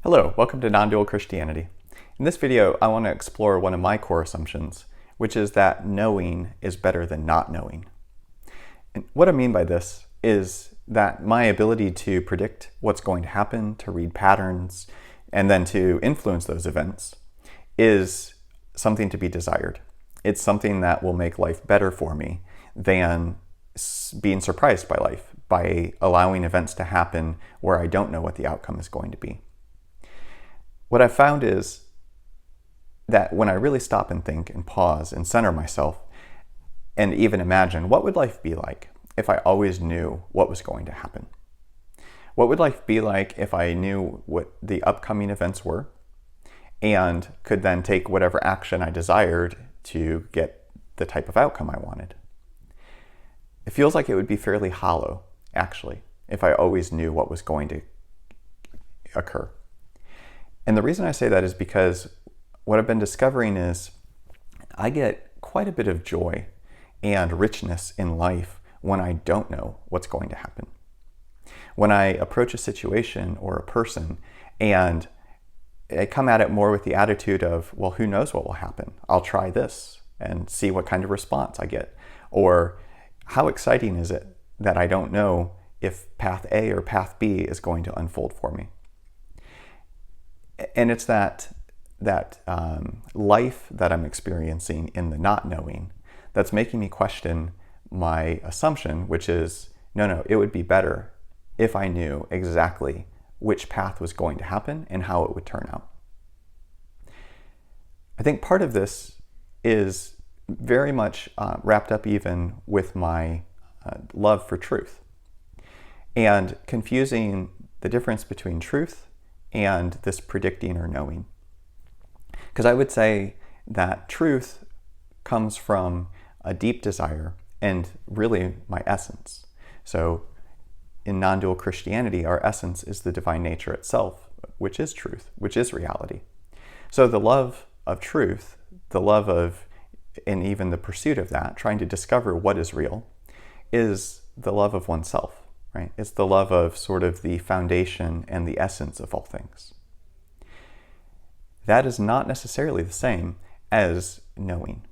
Hello, welcome to Non-Dual Christianity. In this video, I want to explore one of my core assumptions, which is that knowing is better than not knowing. And what I mean by this is that my ability to predict what's going to happen, to read patterns, and then to influence those events is something to be desired. It's something that will make life better for me than being surprised by life, by allowing events to happen where I don't know what the outcome is going to be. What I've found is that when I really stop and think and pause and center myself and even imagine what would life be like if I always knew what was going to happen? What would life be like if I knew what the upcoming events were and could then take whatever action I desired to get the type of outcome I wanted? It feels like it would be fairly hollow, actually, if I always knew what was going to occur. And the reason I say that is because what I've been discovering is I get quite a bit of joy and richness in life when I don't know what's going to happen. When I approach a situation or a person and I come at it more with the attitude of, well, who knows what will happen? I'll try this and see what kind of response I get. Or how exciting is it that I don't know if path A or path B is going to unfold for me? And it's that life that I'm experiencing in the not knowing that's making me question my assumption, which is, no, it would be better if I knew exactly which path was going to happen and how it would turn out. I think part of this is very much wrapped up even with my love for truth and confusing the difference between truth and this predicting or knowing. Because I would say that truth comes from a deep desire and really my essence. So in non-dual Christianity, our essence is the divine nature itself, which is truth, which is reality. So the love of truth, the love of, and even the pursuit of that, trying to discover what is real, is the love of oneself. Right? It's the love of sort of the foundation and the essence of all things. That is not necessarily the same as knowing.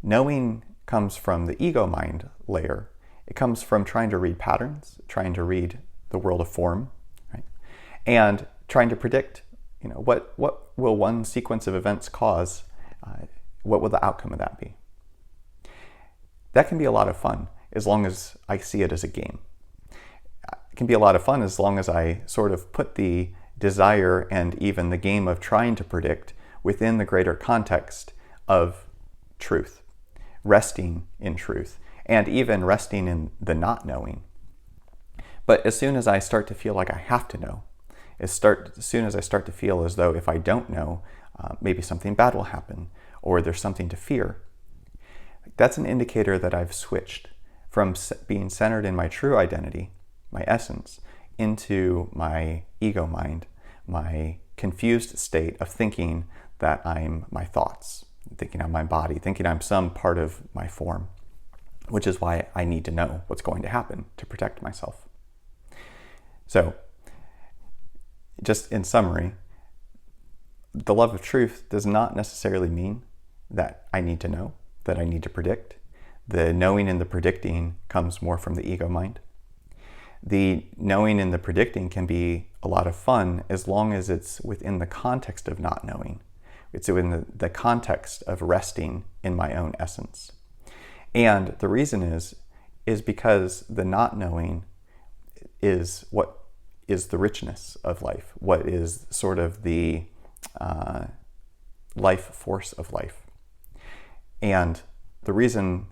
Knowing comes from the ego mind layer. It comes from trying to read patterns, trying to read the world of form, right? And trying to predict, what will one sequence of events cause? What will the outcome of that be? That can be a lot of fun as long as I see it as a game. It can be a lot of fun as long as I sort of put the desire and even the game of trying to predict within the greater context of truth, resting in truth, and even resting in the not knowing. But as soon as I start to feel like I have to know, as soon as I start to feel as though if I don't know, maybe something bad will happen or there's something to fear, that's an indicator that I've switched from being centered in my true identity, my essence, into my ego mind, my confused state of thinking that I'm my thoughts, thinking I'm my body, thinking I'm some part of my form, which is why I need to know what's going to happen to protect myself. So, just in summary, the love of truth does not necessarily mean that I need to know, that I need to predict. The knowing and the predicting comes more from the ego mind. The knowing and the predicting can be a lot of fun as long as it's within the context of not knowing. It's within the context of resting in my own essence. And the reason is because the not knowing is what is the richness of life, what is sort of the life force of life. And the reason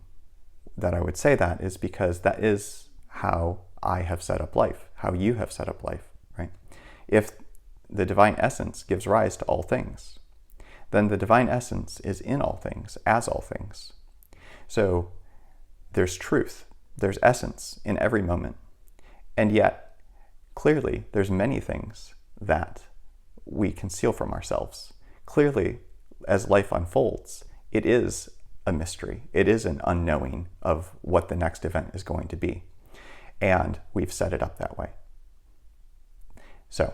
that I would say that is because that is how I have set up life, how you have set up life, right? If the divine essence gives rise to all things, then the divine essence is in all things, as all things. So there's truth, there's essence in every moment. And yet, clearly, there's many things that we conceal from ourselves. Clearly, as life unfolds, it is a mystery. It is an unknowing of what the next event is going to be. And we've set it up that way. So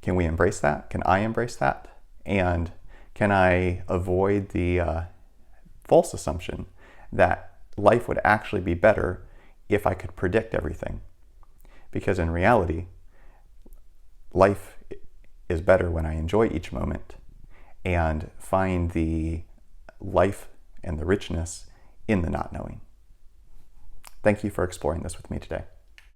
Can we embrace that? Can I embrace that? And can I avoid the false assumption that life would actually be better if I could predict everything? Because in reality, life is better when I enjoy each moment and find the life and the richness in the not knowing. Thank you for exploring this with me today.